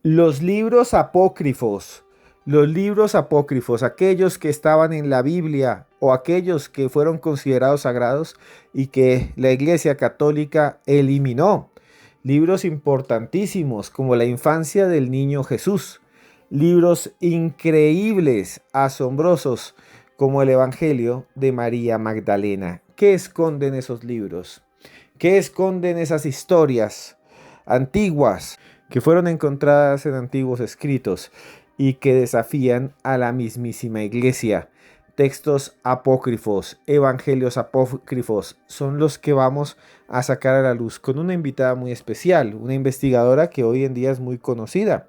Los libros apócrifos, aquellos que estaban en la Biblia o aquellos que fueron considerados sagrados y que la Iglesia Católica eliminó. Libros importantísimos como la infancia del niño Jesús. Libros increíbles, asombrosos, como el Evangelio de María Magdalena. ¿Qué esconden esos libros? ¿Qué esconden esas historias antiguas que fueron encontradas en antiguos escritos y que desafían a la mismísima Iglesia? Textos apócrifos, evangelios apócrifos, son los que vamos a sacar a la luz con una invitada muy especial, una investigadora que hoy en día es muy conocida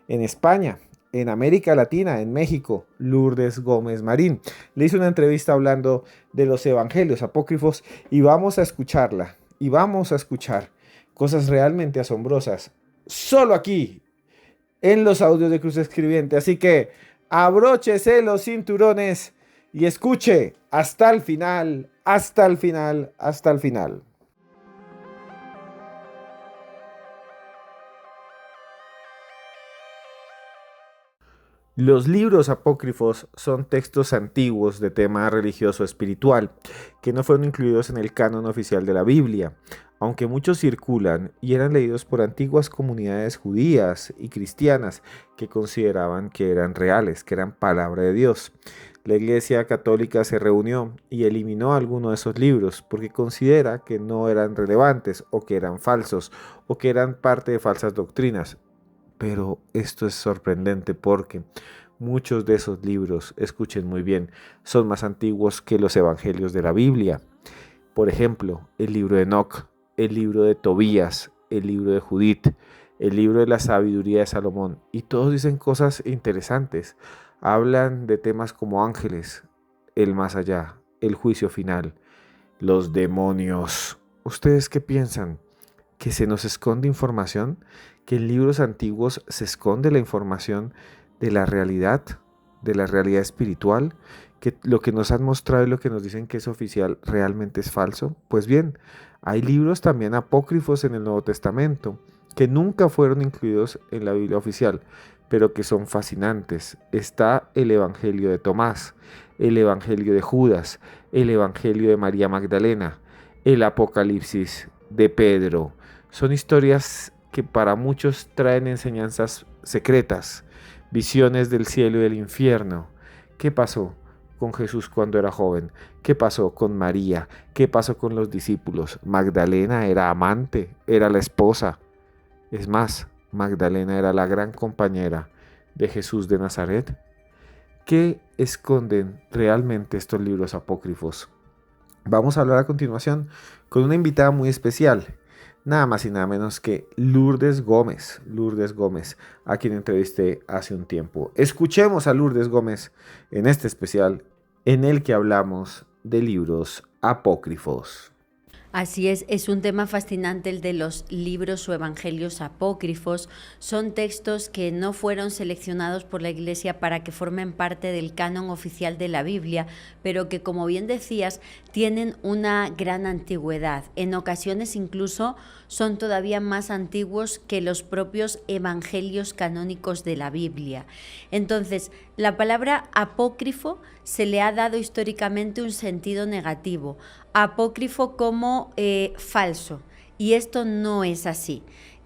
en España, en América Latina, en México, Lourdes Gómez Marín. Le hice una entrevista hablando de los evangelios apócrifos y vamos a escucharla y vamos a escuchar cosas realmente asombrosas solo aquí en los audios de Cruz Escribiente. Así que abróchese los cinturones y escuche hasta el final, hasta el final, hasta el final. Los libros apócrifos son textos antiguos de tema religioso espiritual que no fueron incluidos en el canon oficial de la Biblia, aunque muchos circulan y eran leídos por antiguas comunidades judías y cristianas que consideraban que eran reales, que eran palabra de Dios. La Iglesia Católica se reunió y eliminó algunos de esos libros porque considera que no eran relevantes o que eran falsos o que eran parte de falsas doctrinas. Pero esto es sorprendente porque muchos de esos libros, escuchen muy bien, son más antiguos que los evangelios de la Biblia. Por ejemplo, el libro de Enoc, el libro de Tobías, el libro de Judith, el libro de la sabiduría de Salomón. Y todos dicen cosas interesantes. Hablan de temas como ángeles, el más allá, el juicio final, los demonios. ¿Ustedes qué piensan? ¿Que se nos esconde información? ¿Que en libros antiguos se esconde la información de la realidad espiritual? ¿Que lo que nos han mostrado y lo que nos dicen que es oficial realmente es falso? Pues bien, hay libros también apócrifos en el Nuevo Testamento que nunca fueron incluidos en la Biblia oficial, pero que son fascinantes. Está el Evangelio de Tomás, el Evangelio de Judas, el Evangelio de María Magdalena, el Apocalipsis de Pedro. Son historias que para muchos traen enseñanzas secretas, visiones del cielo y del infierno. ¿Qué pasó con Jesús cuando era joven? ¿Qué pasó con María? ¿Qué pasó con los discípulos? Magdalena era amante, era la esposa. Es más, Magdalena era la gran compañera de Jesús de Nazaret. ¿Qué esconden realmente estos libros apócrifos? Vamos a hablar a continuación con una invitada muy especial. Nada más y nada menos que Lourdes Gómez, a quien entrevisté hace un tiempo. Escuchemos a Lourdes Gómez en este especial en el que hablamos de libros apócrifos. Así es un tema fascinante el de los libros o evangelios apócrifos. Son textos que no fueron seleccionados por la Iglesia para que formen parte del canon oficial de la Biblia, pero que, como bien decías, tienen una gran antigüedad. En ocasiones incluso son todavía más antiguos que los propios evangelios canónicos de la Biblia. Entonces, la palabra apócrifo se le ha dado históricamente un sentido negativo. Apócrifo como falso, y esto no es así.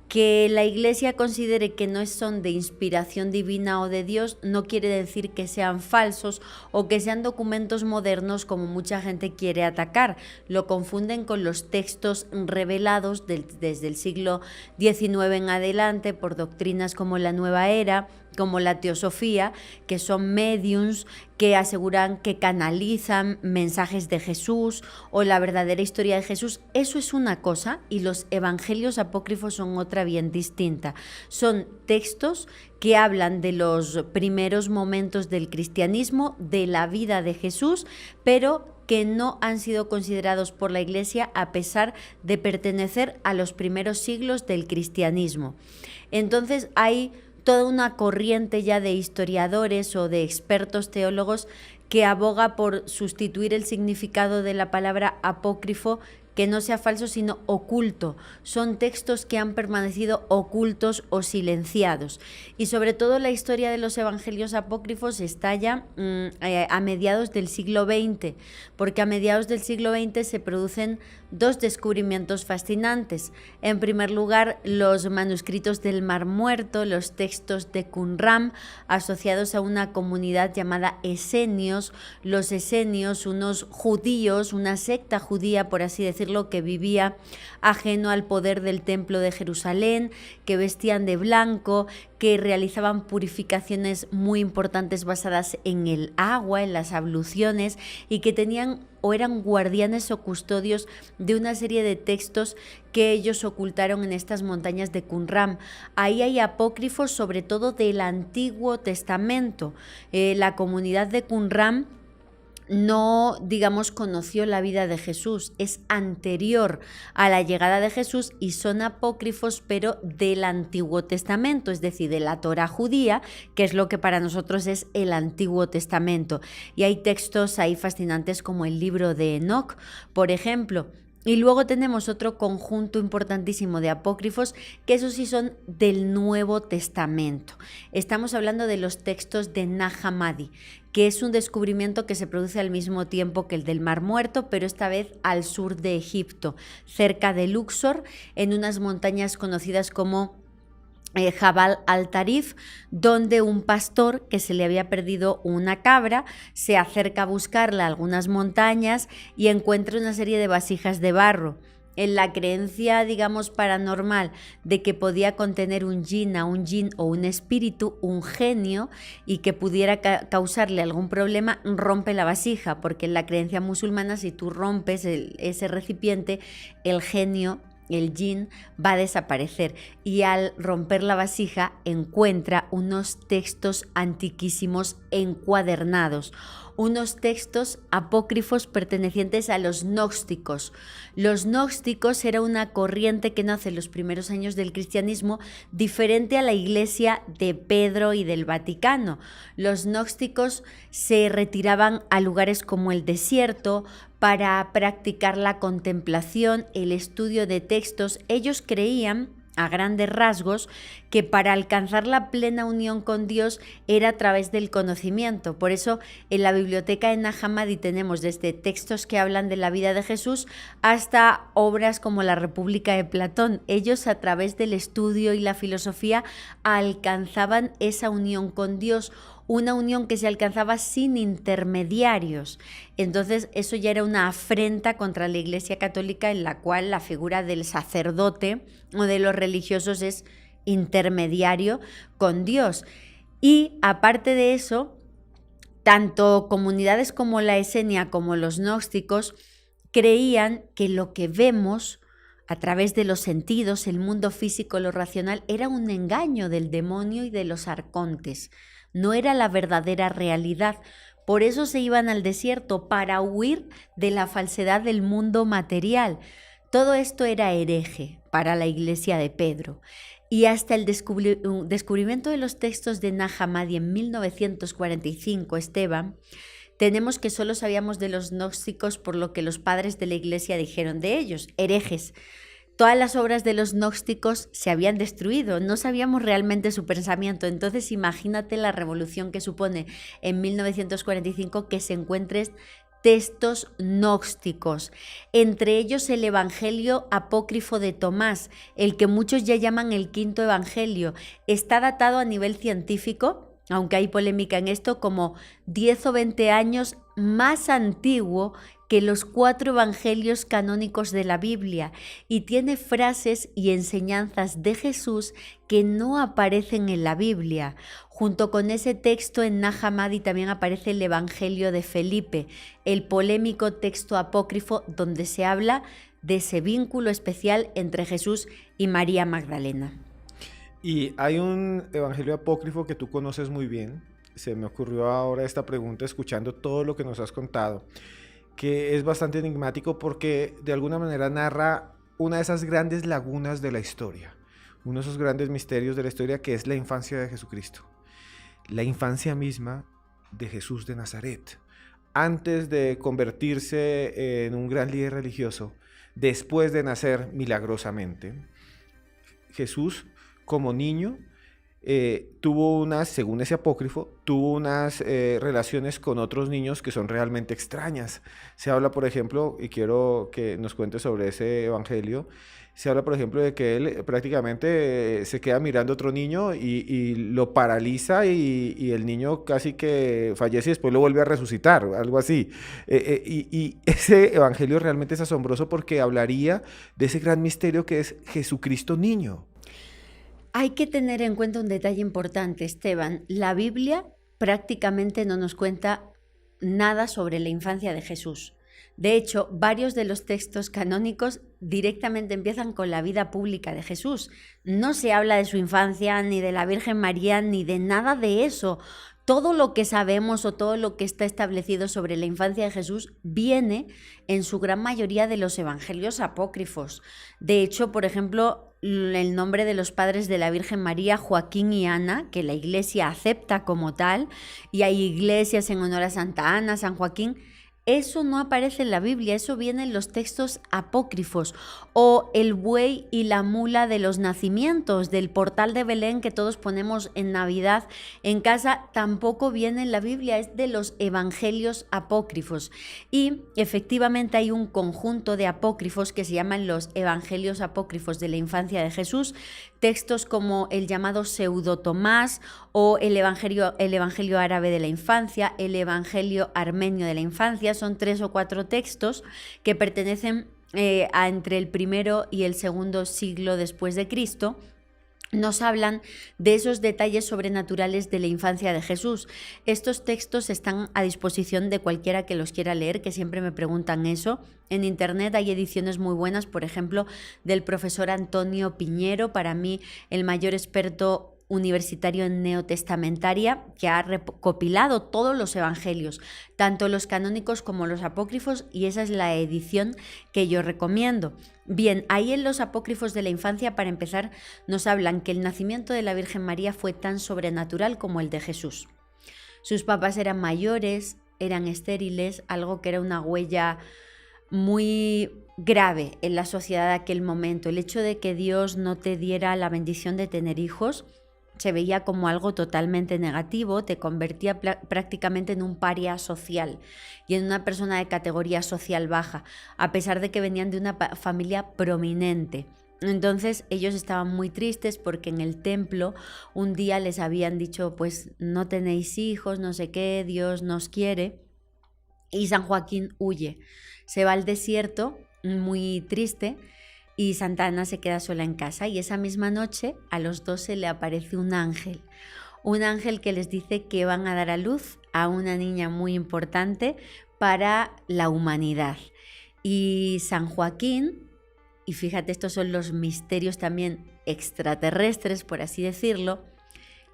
Que la Iglesia considere que no son de inspiración divina o de Dios no quiere decir que sean falsos o que sean documentos modernos como mucha gente quiere atacar. Lo confunden con los textos revelados desde el siglo XIX en adelante por doctrinas como la Nueva Era, como la teosofía, que son mediums que aseguran que canalizan mensajes de Jesús o la verdadera historia de Jesús. Eso es una cosa y los evangelios apócrifos son otra bien distinta. Son textos que hablan de los primeros momentos del cristianismo, de la vida de Jesús, pero que no han sido considerados por la Iglesia a pesar de pertenecer a los primeros siglos del cristianismo. Entonces hay toda una corriente ya de historiadores o de expertos teólogos que aboga por sustituir el significado de la palabra apócrifo, que no sea falso sino oculto. Son textos que han permanecido ocultos o silenciados. Y sobre todo la historia de los evangelios apócrifos estalla a mediados del siglo XX, porque a mediados del siglo XX se producen dos descubrimientos fascinantes. En primer lugar, los manuscritos del Mar Muerto, los textos de Qumran, asociados a una comunidad llamada esenios. Los esenios, unos judíos, una secta judía, por así decirlo, que vivía ajeno al poder del templo de Jerusalén, que vestían de blanco, que realizaban purificaciones muy importantes basadas en el agua, en las abluciones, y que tenían o eran guardianes o custodios de una serie de textos que ellos ocultaron en estas montañas de Qumran. Ahí hay apócrifos sobre todo del Antiguo Testamento. La comunidad de Qumran no, digamos, conoció la vida de Jesús, es anterior a la llegada de Jesús y son apócrifos, pero del Antiguo Testamento, es decir, de la Torá judía, que es lo que para nosotros es el Antiguo Testamento. Y hay textos ahí fascinantes como el libro de Enoc, por ejemplo. Y luego tenemos otro conjunto importantísimo de apócrifos, que esos sí son del Nuevo Testamento. Estamos hablando de los textos de Nag Hammadi, que es un descubrimiento que se produce al mismo tiempo que el del Mar Muerto, pero esta vez al sur de Egipto, cerca de Luxor, en unas montañas conocidas como Jabal al-Tarif, donde un pastor que se le había perdido una cabra se acerca a buscarla a algunas montañas y encuentra una serie de vasijas de barro. En la creencia, digamos, paranormal de que podía contener un jinn o un espíritu, un genio, y que pudiera causarle algún problema, rompe la vasija, porque en la creencia musulmana, si tú rompes ese recipiente, el genio, el jinn, va a desaparecer, y al romper la vasija encuentra unos textos antiquísimos encuadernados, unos textos apócrifos pertenecientes a los gnósticos. Los gnósticos era una corriente que nace en los primeros años del cristianismo, diferente a la Iglesia de Pedro y del Vaticano. Los gnósticos se retiraban a lugares como el desierto para practicar la contemplación, el estudio de textos. Ellos creían, a grandes rasgos, que para alcanzar la plena unión con Dios era a través del conocimiento. Por eso en la biblioteca de Nag Hammadi tenemos desde textos que hablan de la vida de Jesús hasta obras como la República de Platón. Ellos, a través del estudio y la filosofía, alcanzaban esa unión con Dios, una unión que se alcanzaba sin intermediarios. Entonces eso ya era una afrenta contra la Iglesia Católica, en la cual la figura del sacerdote o de los religiosos es intermediario con Dios. Y aparte de eso, tanto comunidades como la esenia como los gnósticos creían que lo que vemos a través de los sentidos, el mundo físico, lo racional, era un engaño del demonio y de los arcontes. No era la verdadera realidad. Por eso se iban al desierto, para huir de la falsedad del mundo material. Todo esto era hereje para la Iglesia de Pedro. Y hasta el descubrimiento de los textos de Nag Hammadi en 1945, Esteban, tenemos que solo sabíamos de los gnósticos por lo que los padres de la Iglesia dijeron de ellos, herejes. Todas las obras de los gnósticos se habían destruido, no sabíamos realmente su pensamiento. Entonces imagínate la revolución que supone en 1945 que se encuentren textos gnósticos, entre ellos el Evangelio apócrifo de Tomás, el que muchos ya llaman el quinto Evangelio. Está datado a nivel científico, aunque hay polémica en esto, como 10 o 20 años más antiguo que los 4 evangelios canónicos de la Biblia, y tiene frases y enseñanzas de Jesús que no aparecen en la Biblia. Junto con ese texto en Nag Hammadi también aparece el Evangelio de Felipe, el polémico texto apócrifo donde se habla de ese vínculo especial entre Jesús y María Magdalena. Y hay un evangelio apócrifo que tú conoces muy bien. Se me ocurrió ahora esta pregunta escuchando todo lo que nos has contado, que es bastante enigmático porque de alguna manera narra una de esas grandes lagunas de la historia, uno de esos grandes misterios de la historia, que es la infancia de Jesucristo, la infancia misma de Jesús de Nazaret. Antes de convertirse en un gran líder religioso, después de nacer milagrosamente. Jesús, como niño, según ese apócrifo, tuvo unas relaciones con otros niños que son realmente extrañas. Se habla, por ejemplo, y quiero que nos cuente sobre ese evangelio, se habla, por ejemplo, de que él prácticamente se queda mirando a otro niño y lo paraliza y el niño casi que fallece y después lo vuelve a resucitar, algo así. Y ese evangelio realmente es asombroso porque hablaría de ese gran misterio que es Jesucristo niño. Hay que tener en cuenta un detalle importante, Esteban. La Biblia prácticamente no nos cuenta nada sobre la infancia de Jesús. De hecho, varios de los textos canónicos directamente empiezan con la vida pública de Jesús. No se habla de su infancia, ni de la Virgen María, ni de nada de eso. Todo lo que sabemos o todo lo que está establecido sobre la infancia de Jesús viene en su gran mayoría de los evangelios apócrifos. De hecho, por ejemplo, el nombre de los padres de la Virgen María, Joaquín y Ana, que la Iglesia acepta como tal, y hay iglesias en honor a Santa Ana, San Joaquín. Eso no aparece en la Biblia, eso viene en los textos apócrifos. O el buey y la mula de los nacimientos, del portal de Belén que todos ponemos en Navidad en casa, tampoco viene en la Biblia, es de los evangelios apócrifos. Y efectivamente hay un conjunto de apócrifos que se llaman los evangelios apócrifos de la infancia de Jesús, textos como el llamado Pseudo Tomás o el evangelio árabe de la infancia, el evangelio armenio de la infancia. Son 3 o 4 textos que pertenecen a entre el primero y el segundo siglo después de Cristo. Nos hablan de esos detalles sobrenaturales de la infancia de Jesús. Estos textos están a disposición de cualquiera que los quiera leer, que siempre me preguntan eso. En internet hay ediciones muy buenas, por ejemplo, del profesor Antonio Piñero, para mí el mayor experto universitario en neotestamentaria, que ha recopilado todos los evangelios, tanto los canónicos como los apócrifos, y esa es la edición que yo recomiendo. Bien, ahí en los apócrifos de la infancia, para empezar, nos hablan que el nacimiento de la Virgen María fue tan sobrenatural como el de Jesús. Sus papás eran mayores, eran estériles, algo que era una huella muy grave en la sociedad de aquel momento. El hecho de que Dios no te diera la bendición de tener hijos se veía como algo totalmente negativo, te convertía prácticamente en un paria social y en una persona de categoría social baja, a pesar de que venían de una familia prominente. Entonces ellos estaban muy tristes porque en el templo un día les habían dicho, pues no tenéis hijos, no sé qué, Dios nos quiere, y San Joaquín huye, se va al desierto muy triste, y Santa Ana se queda sola en casa, y esa misma noche a los dos se le aparece un ángel que les dice que van a dar a luz a una niña muy importante para la humanidad. Y San Joaquín, y fíjate, estos son los misterios también extraterrestres, por así decirlo,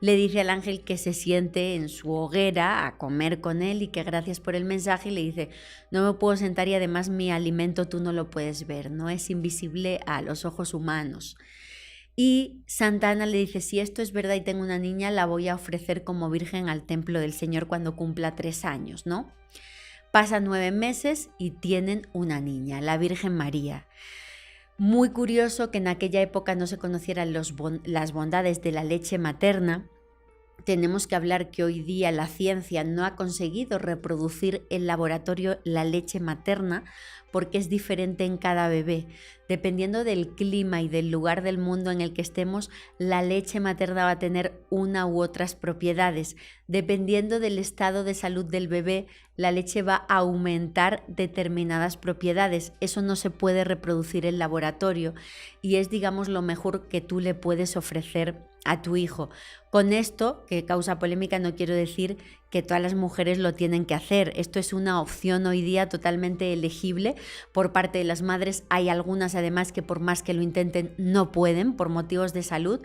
le dice al ángel que se siente en su hoguera a comer con él y que gracias por el mensaje, y le dice, no me puedo sentar y además mi alimento tú no lo puedes ver, no es invisible a los ojos humanos. Y Santa Ana le dice, si esto es verdad y tengo una niña, la voy a ofrecer como virgen al templo del Señor cuando cumpla 3 años, ¿no? Pasan 9 meses y tienen una niña, la Virgen María. Muy curioso que en aquella época no se conocieran las bondades de la leche materna. Tenemos que hablar que hoy día la ciencia no ha conseguido reproducir en laboratorio la leche materna porque es diferente en cada bebé. Dependiendo del clima y del lugar del mundo en el que estemos, la leche materna va a tener una u otras propiedades. Dependiendo del estado de salud del bebé, la leche va a aumentar determinadas propiedades. Eso no se puede reproducir en laboratorio y es, digamos, lo mejor que tú le puedes ofrecer a tu hijo. Con esto, que causa polémica, no quiero decir que todas las mujeres lo tienen que hacer. Esto es una opción hoy día totalmente elegible por parte de las madres. Hay algunas además que por más que lo intenten no pueden por motivos de salud,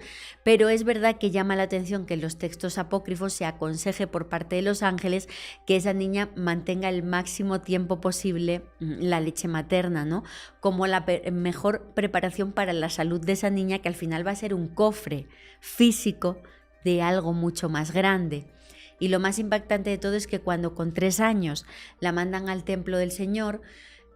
pero es verdad que llama la atención que en los textos apócrifos se aconseje por parte de los ángeles que esa niña mantenga el máximo tiempo posible la leche materna, ¿no? Como la mejor preparación para la salud de esa niña, que al final va a ser un cofre físico de algo mucho más grande. Y lo más impactante de todo es que cuando con 3 años la mandan al templo del Señor,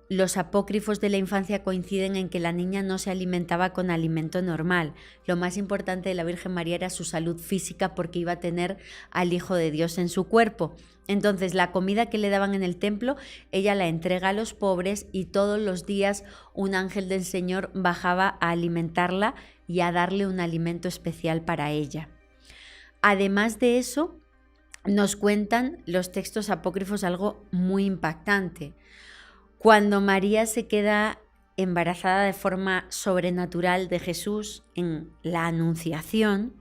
los apócrifos de la infancia coinciden en que la niña no se alimentaba con alimento normal. Lo más importante de la Virgen María era su salud física porque iba a tener al Hijo de Dios en su cuerpo. Entonces la comida que le daban en el templo, ella la entrega a los pobres y todos los días un ángel del Señor bajaba a alimentarla y a darle un alimento especial para ella. Además de eso, nos cuentan los textos apócrifos algo muy impactante. Cuando María se queda embarazada de forma sobrenatural de Jesús en la Anunciación,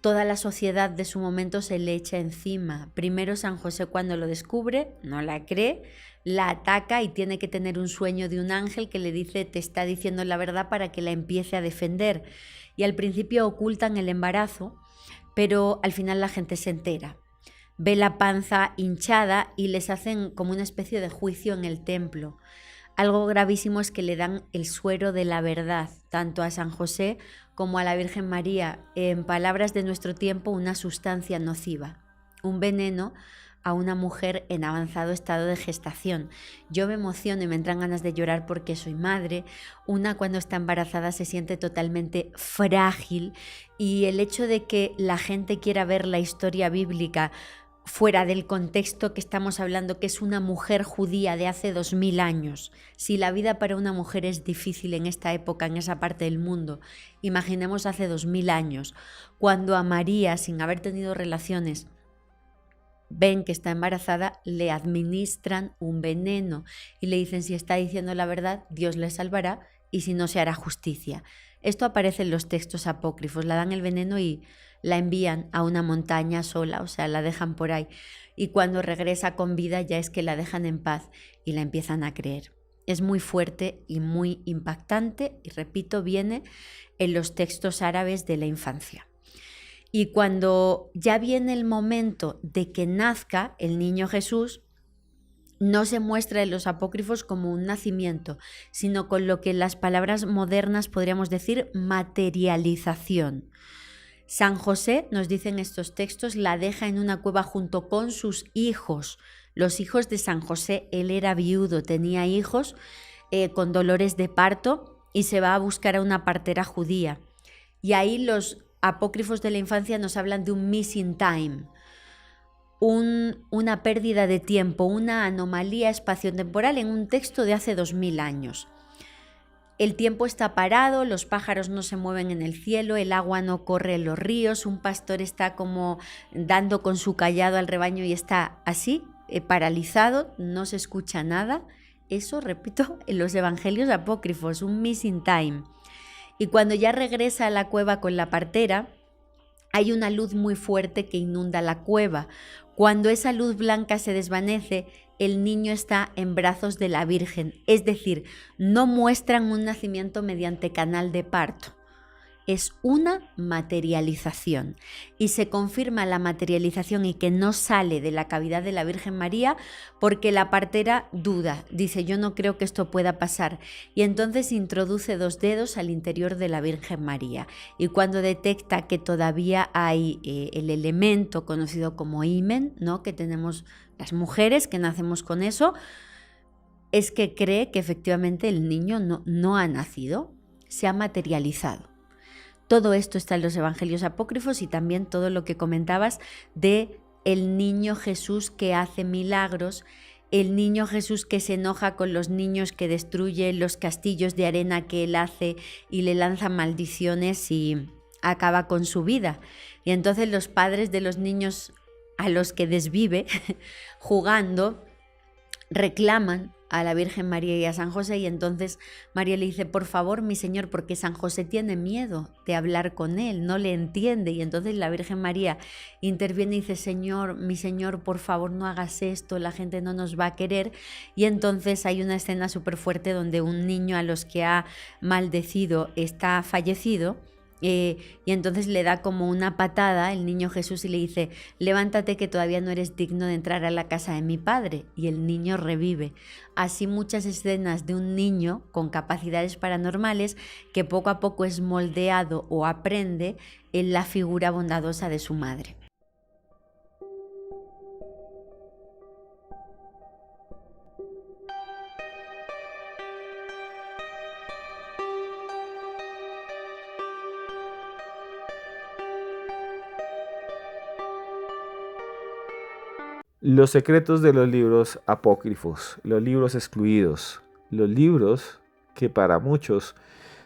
toda la sociedad de su momento se le echa encima. Primero San José, cuando lo descubre, no la cree, la ataca y tiene que tener un sueño de un ángel que le dice, te está diciendo la verdad, para que la empiece a defender. Y al principio ocultan el embarazo, pero al final la gente se entera. Ve la panza hinchada y les hacen como una especie de juicio en el templo. Algo gravísimo es que le dan el suero de la verdad, tanto a San José como a la Virgen María, en palabras de nuestro tiempo, una sustancia nociva, un veneno a una mujer en avanzado estado de gestación. Yo me emociono y me entran ganas de llorar porque soy madre. Una, cuando está embarazada, se siente totalmente frágil, y el hecho de que la gente quiera ver la historia bíblica fuera del contexto que estamos hablando, que es una mujer judía de hace 2000 años. Si la vida para una mujer es difícil en esta época, en esa parte del mundo, imaginemos hace 2000 años, cuando a María, sin haber tenido relaciones, ven que está embarazada, le administran un veneno y le dicen, si está diciendo la verdad, Dios le salvará, y si no, se hará justicia. Esto aparece en los textos apócrifos, la dan el veneno y la envían a una montaña sola, o sea, la dejan por ahí. Y cuando regresa con vida ya es que la dejan en paz y la empiezan a creer. Es muy fuerte y muy impactante, y repito, viene en los textos árabes de la infancia. Y cuando ya viene el momento de que nazca el niño Jesús, no se muestra en los apócrifos como un nacimiento, sino con lo que en las palabras modernas podríamos decir materialización. San José, nos dicen estos textos, la deja en una cueva junto con sus hijos, los hijos de San José. Él era viudo, tenía hijos con dolores de parto, y se va a buscar a una partera judía. Y ahí los apócrifos de la infancia nos hablan de un missing time, una pérdida de tiempo, una anomalía espaciotemporal en un texto de hace 2000 años. El tiempo está parado, los pájaros no se mueven en el cielo, el agua no corre en los ríos, un pastor está como dando con su cayado al rebaño y está así, paralizado, no se escucha nada. Eso, repito, en los evangelios apócrifos, un missing time. Y cuando ya regresa a la cueva con la partera, hay una luz muy fuerte que inunda la cueva. Cuando esa luz blanca se desvanece, el niño está en brazos de la Virgen, es decir, no muestran un nacimiento mediante canal de parto. Es una materialización, y se confirma la materialización y que no sale de la cavidad de la Virgen María porque la partera duda, dice, yo no creo que esto pueda pasar, y entonces introduce 2 dedos al interior de la Virgen María, y cuando detecta que todavía hay el elemento conocido como himen, ¿no?, que tenemos las mujeres que nacemos con eso, es que cree que efectivamente el niño no ha nacido, se ha materializado. Todo esto está en los evangelios apócrifos, y también todo lo que comentabas de el niño Jesús que hace milagros, el niño Jesús que se enoja con los niños, que destruye los castillos de arena que él hace y le lanza maldiciones y acaba con su vida. Y entonces los padres de los niños a los que desvive jugando reclaman a la Virgen María y a San José, y entonces María le dice, por favor, mi Señor, porque San José tiene miedo de hablar con él, no le entiende, y entonces la Virgen María interviene y dice, Señor, mi Señor, por favor, no hagas esto, la gente no nos va a querer. Y entonces hay una escena súper fuerte donde un niño a los que ha maldecido está fallecido, y entonces le da como una patada el niño Jesús y le dice, levántate que todavía no eres digno de entrar a la casa de mi padre, y el niño revive. Así muchas escenas de un niño con capacidades paranormales que poco a poco es moldeado o aprende en la figura bondadosa de su madre. Los secretos de los libros apócrifos, los libros excluidos, los libros que para muchos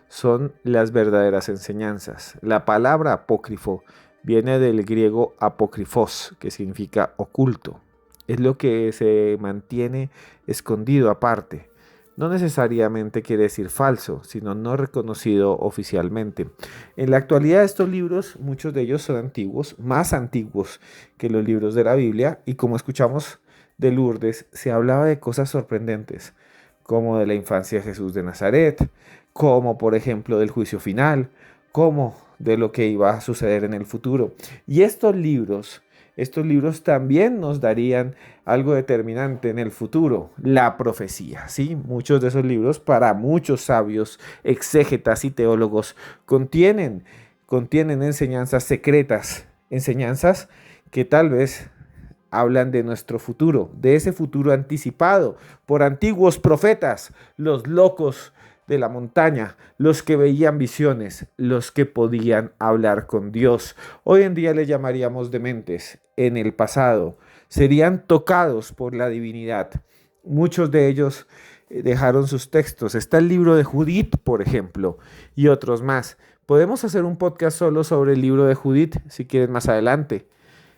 son las verdaderas enseñanzas. La palabra apócrifo viene del griego apócrifos, que significa oculto. Es lo que se mantiene escondido aparte. No necesariamente quiere decir falso, sino no reconocido oficialmente. En la actualidad estos libros, muchos de ellos son antiguos, más antiguos que los libros de la Biblia, y como escuchamos de Lourdes, se hablaba de cosas sorprendentes, como de la infancia de Jesús de Nazaret, como por ejemplo del juicio final, como de lo que iba a suceder en el futuro. Y estos libros también nos darían algo determinante en el futuro, la profecía, ¿sí? Muchos de esos libros, para muchos sabios, exégetas y teólogos, contienen enseñanzas secretas, enseñanzas que tal vez hablan de nuestro futuro, de ese futuro anticipado por antiguos profetas, los locos de la montaña, los que veían visiones, los que podían hablar con Dios. Hoy en día le llamaríamos dementes. En el pasado serían tocados por la divinidad. Muchos de ellos dejaron sus textos. Está el libro de Judith, por ejemplo, y otros más. Podemos hacer un podcast solo sobre el libro de Judith, si quieren, más adelante.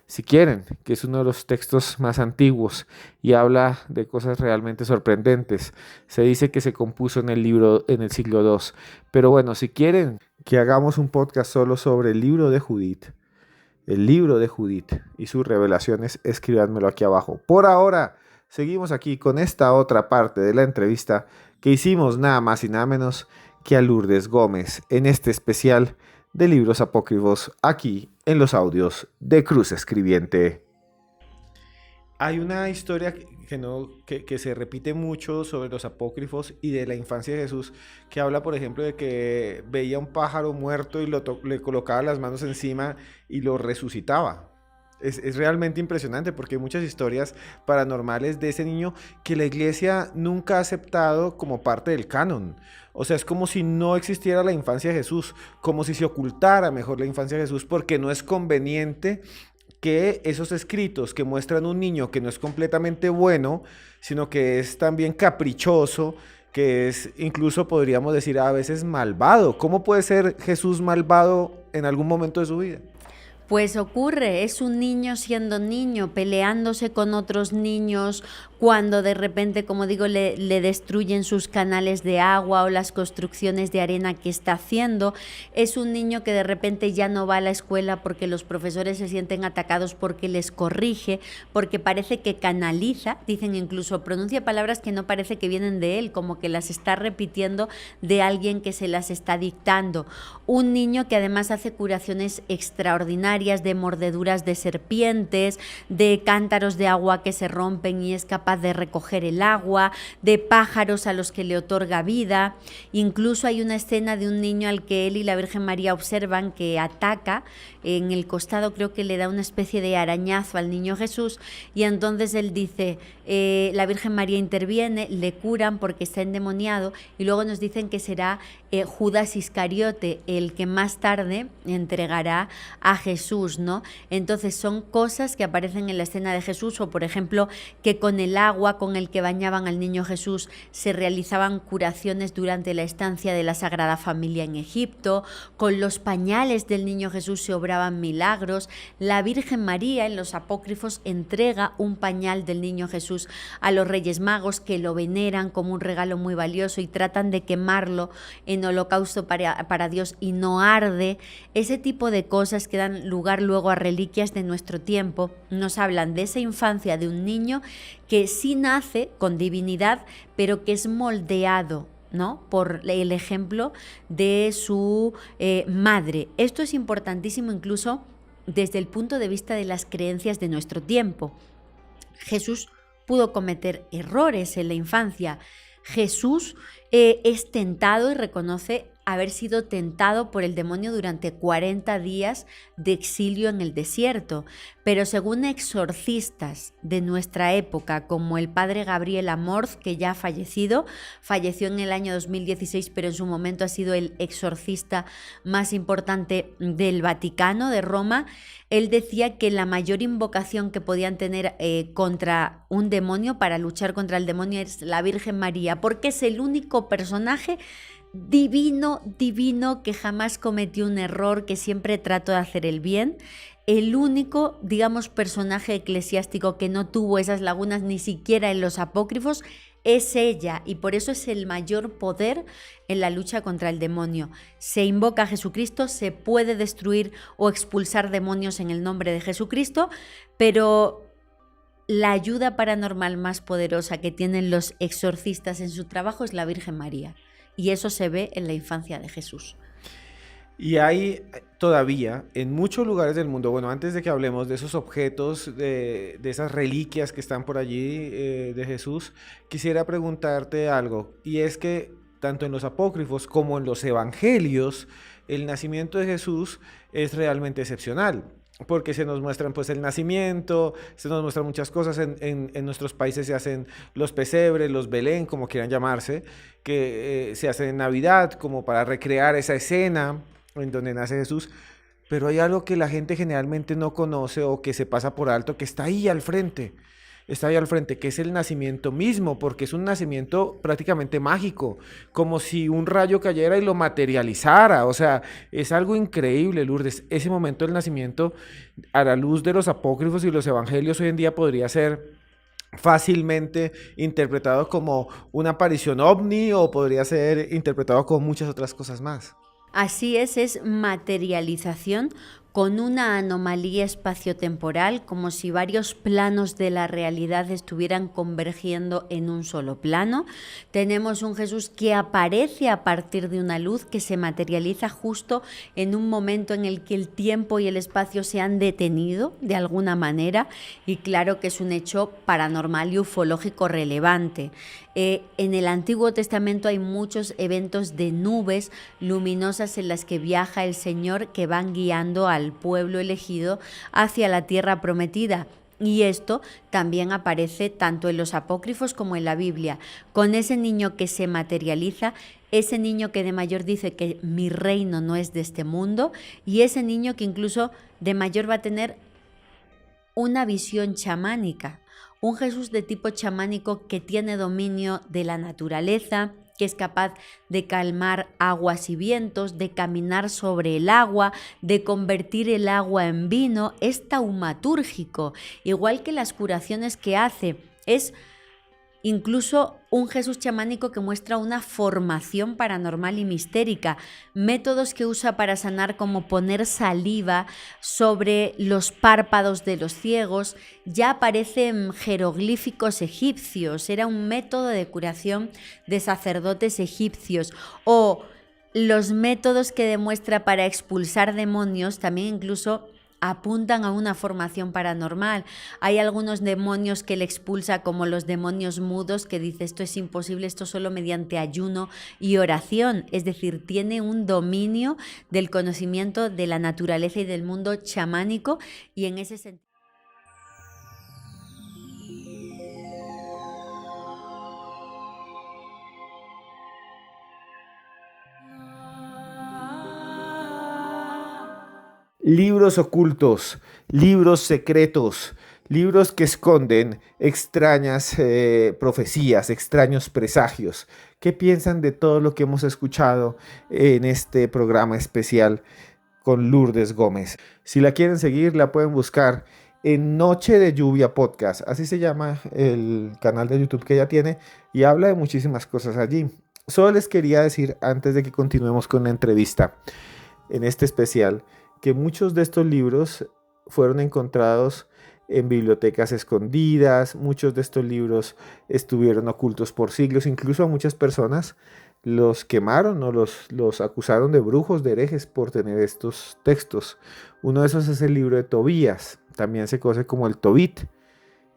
Si quieren, que es uno de los textos más antiguos y habla de cosas realmente sorprendentes. Se dice que se compuso en el siglo II. Pero bueno, si quieren que hagamos un podcast solo sobre el libro de Judith y sus revelaciones, escríbanmelo aquí abajo. Por ahora, seguimos aquí con esta otra parte de la entrevista que hicimos nada más y nada menos que a Lourdes Gómez en este especial de libros apócrifos aquí en los audios de Cruz Escribiente. Hay una historia que se repite mucho sobre los apócrifos y de la infancia de Jesús, que habla, por ejemplo, de que veía un pájaro muerto y le colocaba las manos encima y lo resucitaba. Es realmente impresionante porque hay muchas historias paranormales de ese niño que la iglesia nunca ha aceptado como parte del canon. O sea, es como si no existiera la infancia de Jesús, como si se ocultara mejor la infancia de Jesús, porque no es conveniente que esos escritos que muestran un niño que no es completamente bueno, sino que es también caprichoso, que es incluso, podríamos decir, a veces malvado. ¿Cómo puede ser Jesús malvado en algún momento de su vida? Pues ocurre, es un niño siendo niño, peleándose con otros niños, cuando de repente, como digo, le destruyen sus canales de agua o las construcciones de arena que está haciendo. Es un niño que de repente ya no va a la escuela porque los profesores se sienten atacados porque les corrige, porque parece que canaliza, dicen incluso, pronuncia palabras que no parece que vienen de él, como que las está repitiendo de alguien que se las está dictando. Un niño que además hace curaciones extraordinarias, de mordeduras de serpientes, de cántaros de agua que se rompen y es capaz de recoger el agua, de pájaros a los que le otorga vida. Incluso hay una escena de un niño al que él y la Virgen María observan que ataca en el costado, creo que le da una especie de arañazo al niño Jesús, y entonces él dice, la Virgen María interviene, le curan porque está endemoniado, y luego nos dicen que será Judas Iscariote el que más tarde entregará a Jesús, ¿no? Entonces son cosas que aparecen en la escena de Jesús, o por ejemplo que con el agua con el que bañaban al niño Jesús se realizaban curaciones durante la estancia de la Sagrada Familia en Egipto, con los pañales del niño Jesús se obraban milagros. La Virgen María en los apócrifos entrega un pañal del niño Jesús a los Reyes Magos, que lo veneran como un regalo muy valioso y tratan de quemarlo en holocausto para Dios y no arde. Ese tipo de cosas que dan lugar luego a reliquias de nuestro tiempo nos hablan de esa infancia de un niño que sí nace con divinidad, pero que es moldeado, ¿no?, por el ejemplo de su madre. Esto es importantísimo incluso desde el punto de vista de las creencias de nuestro tiempo. Jesús pudo cometer errores en la infancia. Jesús es tentado y reconoce haber sido tentado por el demonio durante 40 días de exilio en el desierto. Pero según exorcistas de nuestra época, como el padre Gabriel Amorth, que ya ha fallecido, falleció en el año 2016, pero en su momento ha sido el exorcista más importante del Vaticano, de Roma, él decía que la mayor invocación que podían tener contra un demonio, para luchar contra el demonio, es la Virgen María, porque es el único personaje divino, que jamás cometió un error, que siempre trató de hacer el bien. El único, digamos, personaje eclesiástico que no tuvo esas lagunas ni siquiera en los apócrifos es ella, y por eso es el mayor poder en la lucha contra el demonio. Se invoca a Jesucristo, se puede destruir o expulsar demonios en el nombre de Jesucristo, pero la ayuda paranormal más poderosa que tienen los exorcistas en su trabajo es la Virgen María. Y eso se ve en la infancia de Jesús. Y hay todavía en muchos lugares del mundo, bueno, antes de que hablemos de esos objetos, de esas reliquias que están por allí de Jesús, quisiera preguntarte algo. Y es que tanto en los apócrifos como en los evangelios, el nacimiento de Jesús es realmente excepcional. Porque se nos muestran pues el nacimiento, se nos muestran muchas cosas, en nuestros países se hacen los pesebres, los Belén, como quieran llamarse, que se hacen en Navidad como para recrear esa escena en donde nace Jesús, pero hay algo que la gente generalmente no conoce o que se pasa por alto, que está ahí al frente, que es el nacimiento mismo, porque es un nacimiento prácticamente mágico, como si un rayo cayera y lo materializara. O sea, es algo increíble, Lourdes. Ese momento del nacimiento, a la luz de los apócrifos y los evangelios, hoy en día podría ser fácilmente interpretado como una aparición ovni, o podría ser interpretado como muchas otras cosas más. Así es materialización con una anomalía espaciotemporal, como si varios planos de la realidad estuvieran convergiendo en un solo plano. Tenemos un Jesús que aparece a partir de una luz, que se materializa justo en un momento en el que el tiempo y el espacio se han detenido de alguna manera, y claro que es un hecho paranormal y ufológico relevante. En el Antiguo Testamento hay muchos eventos de nubes luminosas en las que viaja el Señor, que van guiando al pueblo elegido hacia la tierra prometida. Y esto también aparece tanto en los apócrifos como en la Biblia, con ese niño que se materializa, ese niño que de mayor dice que mi reino no es de este mundo, y ese niño que incluso de mayor va a tener una visión chamánica. Un Jesús de tipo chamánico que tiene dominio de la naturaleza, que es capaz de calmar aguas y vientos, de caminar sobre el agua, de convertir el agua en vino. Es taumatúrgico, igual que las curaciones que hace. Es incluso un Jesús chamánico que muestra una formación paranormal y mistérica, métodos que usa para sanar, como poner saliva sobre los párpados de los ciegos. Ya aparecen jeroglíficos egipcios, era un método de curación de sacerdotes egipcios. O los métodos que demuestra para expulsar demonios también incluso apuntan a una formación paranormal. Hay algunos demonios que él expulsa, como los demonios mudos, que dice esto es imposible, esto solo mediante ayuno y oración. Es decir, tiene un dominio del conocimiento de la naturaleza y del mundo chamánico, y en ese sentido Libros ocultos, libros secretos, libros que esconden extrañas profecías, extraños presagios. ¿Qué piensan de todo lo que hemos escuchado en este programa especial con Lourdes Gómez? Si la quieren seguir, la pueden buscar en Noche de Lluvia Podcast. Así se llama el canal de YouTube que ella tiene, y habla de muchísimas cosas allí. Solo les quería decir, antes de que continuemos con la entrevista en este especial, que muchos de estos libros fueron encontrados en bibliotecas escondidas. Muchos de estos libros estuvieron ocultos por siglos. Incluso a muchas personas los quemaron o los acusaron de brujos, de herejes, por tener estos textos. Uno de esos es el libro de Tobías, también se conoce como el Tobit.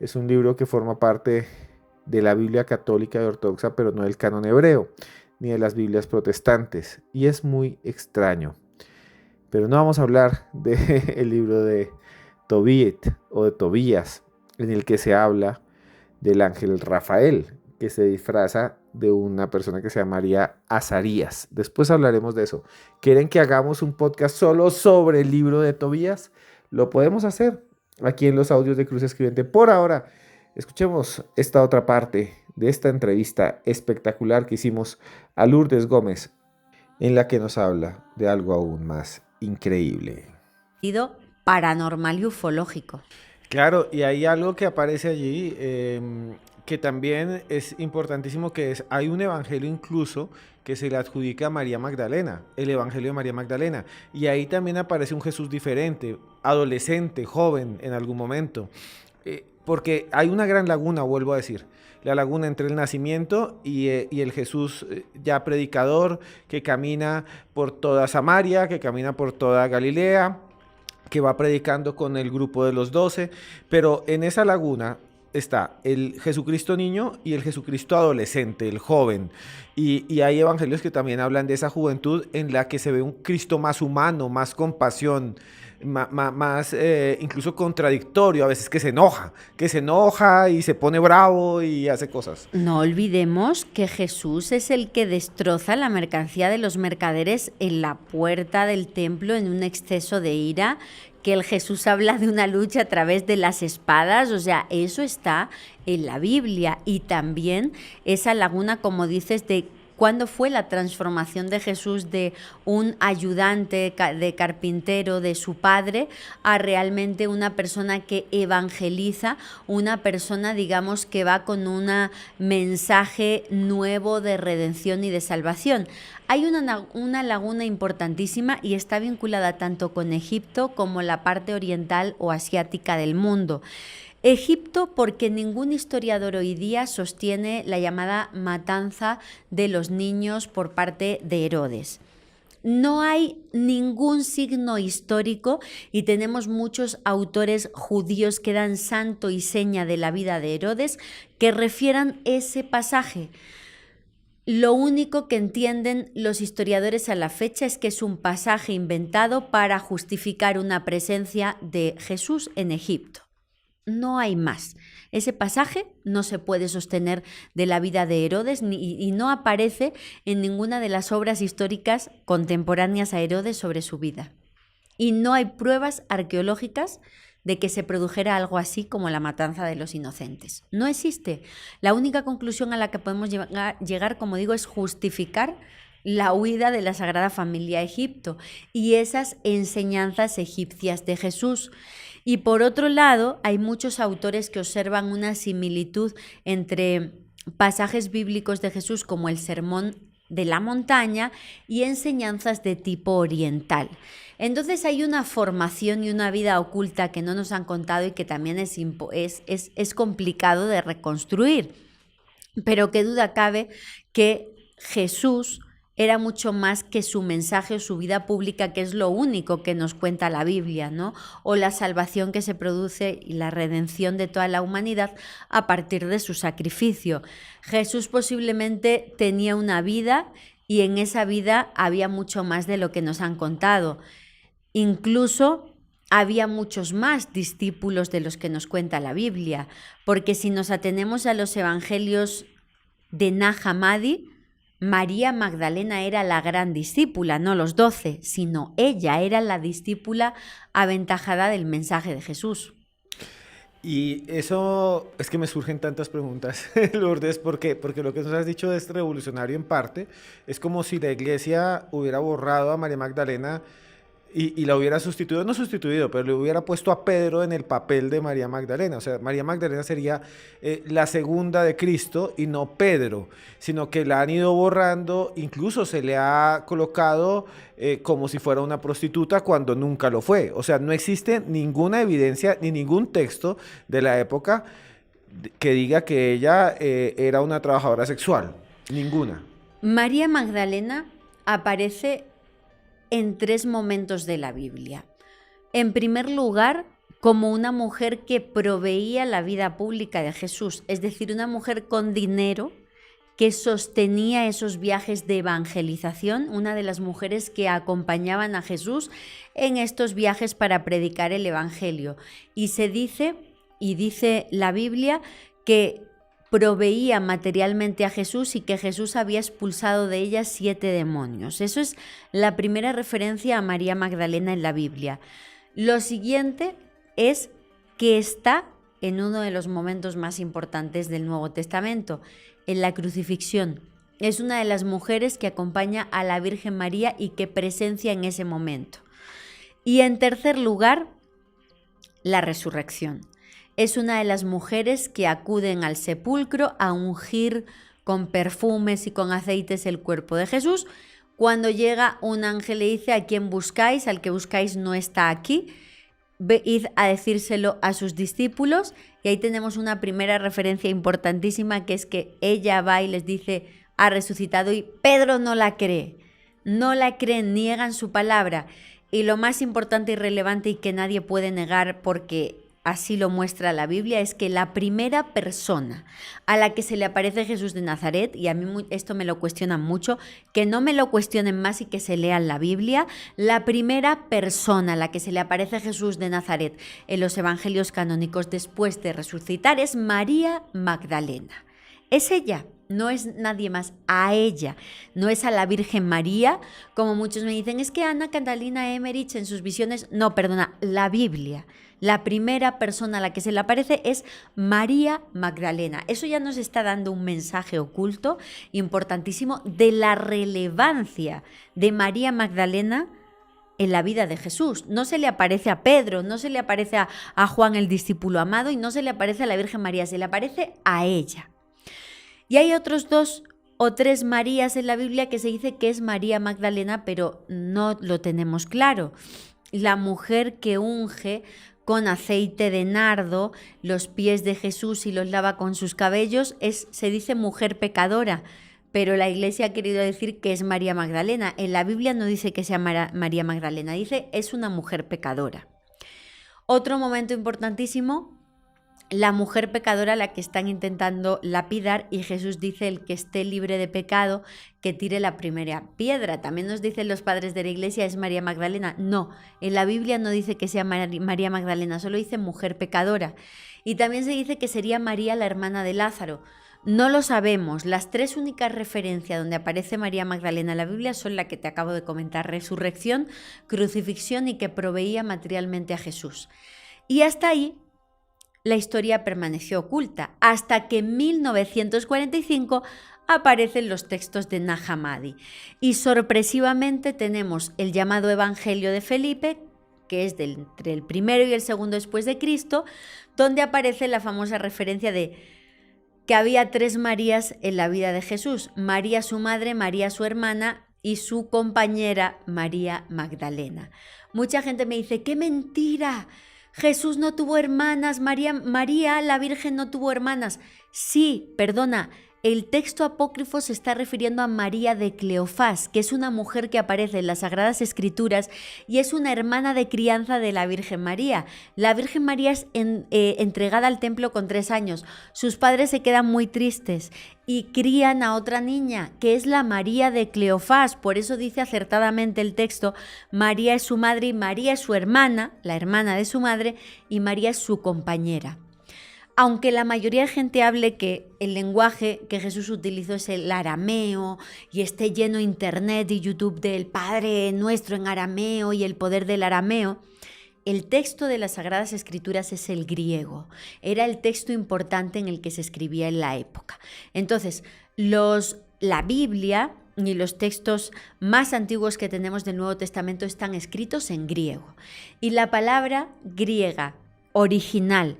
Es un libro que forma parte de la Biblia católica y ortodoxa, pero no del canon hebreo. ni de las Biblias protestantes, y es muy extraño. Pero no vamos a hablar del libro de Tobit o de Tobías, en el que se habla del ángel Rafael, que se disfraza de una persona que se llamaría Azarías. Después hablaremos de eso. ¿Quieren que hagamos un podcast solo sobre el libro de Tobías? Lo podemos hacer aquí en los audios de Cruz Escribiente. Por ahora, escuchemos esta otra parte de esta entrevista espectacular que hicimos a Lourdes Gómez, en la que nos habla de algo aún más increíble. Paranormal y ufológico. Claro, y hay algo que aparece allí que también es importantísimo, hay un evangelio incluso que se le adjudica a María Magdalena, el evangelio de María Magdalena, y ahí también aparece un Jesús diferente, adolescente, joven en algún momento, porque hay una gran laguna, vuelvo a decir, la laguna entre el nacimiento y el Jesús ya predicador, que camina por toda Samaria, que camina por toda Galilea, que va predicando con el grupo de los 12, pero en esa laguna está el Jesucristo niño y el Jesucristo adolescente, el joven. Y hay evangelios que también hablan de esa juventud en la que se ve un Cristo más humano, más compasión, más incluso contradictorio, a veces que se enoja y se pone bravo y hace cosas. No olvidemos que Jesús es el que destroza la mercancía de los mercaderes en la puerta del templo en un exceso de ira, que el Jesús habla de una lucha a través de las espadas, o sea, eso está en la Biblia. Y también esa laguna, como dices, de ¿cuándo fue la transformación de Jesús de un ayudante de carpintero de su padre a realmente una persona que evangeliza, una persona, digamos, que va con un mensaje nuevo de redención y de salvación? Hay una laguna importantísima y está vinculada tanto con Egipto como la parte oriental o asiática del mundo. Egipto, porque ningún historiador hoy día sostiene la llamada matanza de los niños por parte de Herodes. No hay ningún signo histórico y tenemos muchos autores judíos que dan santo y seña de la vida de Herodes que refieran ese pasaje. Lo único que entienden los historiadores a la fecha es que es un pasaje inventado para justificar una presencia de Jesús en Egipto. No hay más. Ese pasaje no se puede sostener de la vida de Herodes y no aparece en ninguna de las obras históricas contemporáneas a Herodes sobre su vida. Y no hay pruebas arqueológicas de que se produjera algo así como la matanza de los inocentes. No existe. La única conclusión a la que podemos llegar, como digo, es justificar la huida de la Sagrada Familia a Egipto y esas enseñanzas egipcias de Jesús. Y por otro lado, hay muchos autores que observan una similitud entre pasajes bíblicos de Jesús como el Sermón de la Montaña y enseñanzas de tipo oriental. Entonces hay una formación y una vida oculta que no nos han contado y que también es complicado de reconstruir. Pero qué duda cabe que Jesús era mucho más que su mensaje o su vida pública, que es lo único que nos cuenta la Biblia, ¿no? O la salvación que se produce y la redención de toda la humanidad a partir de su sacrificio. Jesús posiblemente tenía una vida y en esa vida había mucho más de lo que nos han contado. Incluso había muchos más discípulos de los que nos cuenta la Biblia, porque si nos atenemos a los evangelios de Nag Hammadi, María Magdalena era la gran discípula, no los 12, sino ella era la discípula aventajada del mensaje de Jesús. Y eso es que me surgen tantas preguntas, Lourdes, porque lo que nos has dicho es revolucionario en parte. Es como si la iglesia hubiera borrado a María Magdalena y la hubiera sustituido, no sustituido, pero le hubiera puesto a Pedro en el papel de María Magdalena. O sea, María Magdalena sería la segunda de Cristo y no Pedro, sino que la han ido borrando, incluso se le ha colocado como si fuera una prostituta cuando nunca lo fue. O sea, no existe ninguna evidencia ni ningún texto de la época que diga que ella era una trabajadora sexual. Ninguna. María Magdalena aparece en 3 momentos de la Biblia. En primer lugar, como una mujer que proveía la vida pública de Jesús, es decir, una mujer con dinero que sostenía esos viajes de evangelización, una de las mujeres que acompañaban a Jesús en estos viajes para predicar el Evangelio. Y dice la Biblia que proveía materialmente a Jesús y que Jesús había expulsado de ella 7 demonios. Eso es la primera referencia a María Magdalena en la Biblia. Lo siguiente es que está en uno de los momentos más importantes del Nuevo Testamento, en la crucifixión. Es una de las mujeres que acompaña a la Virgen María y que presencia en ese momento. Y en tercer lugar, la resurrección. Es una de las mujeres que acuden al sepulcro a ungir con perfumes y con aceites el cuerpo de Jesús. Cuando llega un ángel le dice: ¿a quién buscáis? Al que buscáis no está aquí. Id a decírselo a sus discípulos. Y ahí tenemos una primera referencia importantísima, que es que ella va y les dice: ha resucitado, y Pedro no la cree. No la creen, niegan su palabra. Y lo más importante y relevante, y que nadie puede negar porque así lo muestra la Biblia, es que la primera persona a la que se le aparece Jesús de Nazaret, y a mí esto me lo cuestionan mucho, que no me lo cuestionen más y que se lean la Biblia, la primera persona a la que se le aparece Jesús de Nazaret en los evangelios canónicos después de resucitar es María Magdalena. Es ella. No es nadie más, a ella, no es a la Virgen María, como muchos me dicen, es que Ana Catalina Emmerich en sus visiones, no, perdona, la Biblia, la primera persona a la que se le aparece es María Magdalena. Eso ya nos está dando un mensaje oculto importantísimo de la relevancia de María Magdalena en la vida de Jesús. No se le aparece a Pedro, no se le aparece a Juan el discípulo amado y no se le aparece a la Virgen María, se le aparece a ella. Y hay otros 2 o 3 Marías en la Biblia que se dice que es María Magdalena, pero no lo tenemos claro. La mujer que unge con aceite de nardo los pies de Jesús y los lava con sus cabellos se dice mujer pecadora, pero la Iglesia ha querido decir que es María Magdalena. En la Biblia no dice que sea María Magdalena, dice es una mujer pecadora. Otro momento importantísimo: la mujer pecadora a la que están intentando lapidar, y Jesús dice: el que esté libre de pecado, que tire la primera piedra. También nos dicen los padres de la Iglesia, ¿es María Magdalena? No, en la Biblia no dice que sea María Magdalena, solo dice mujer pecadora. Y también se dice que sería María la hermana de Lázaro. No lo sabemos. Las 3 únicas referencias donde aparece María Magdalena en la Biblia son la que te acabo de comentar: resurrección, crucifixión y que proveía materialmente a Jesús. Y hasta ahí la historia permaneció oculta, hasta que en 1945 aparecen los textos de Nag Hammadi. Y sorpresivamente tenemos el llamado Evangelio de Felipe, que es entre el primero y el segundo después de Cristo, donde aparece la famosa referencia de que había 3 Marías en la vida de Jesús: María su madre, María su hermana y su compañera María Magdalena. Mucha gente me dice: ¡qué mentira! Jesús no tuvo hermanas, María la Virgen no tuvo hermanas. Sí, perdona, el texto apócrifo se está refiriendo a María de Cleofás, que es una mujer que aparece en las Sagradas Escrituras y es una hermana de crianza de la Virgen María. La Virgen María es entregada al templo con 3 años. Sus padres se quedan muy tristes y crían a otra niña, que es la María de Cleofás. Por eso dice acertadamente el texto: María es su madre y María es su hermana, la hermana de su madre, y María es su compañera. Aunque la mayoría de gente hable que el lenguaje que Jesús utilizó es el arameo y esté lleno internet y YouTube del Padre Nuestro en arameo y el poder del arameo, el texto de las Sagradas Escrituras es el griego. Era el texto importante en el que se escribía en la época. Entonces, la Biblia y los textos más antiguos que tenemos del Nuevo Testamento están escritos en griego. Y la palabra griega original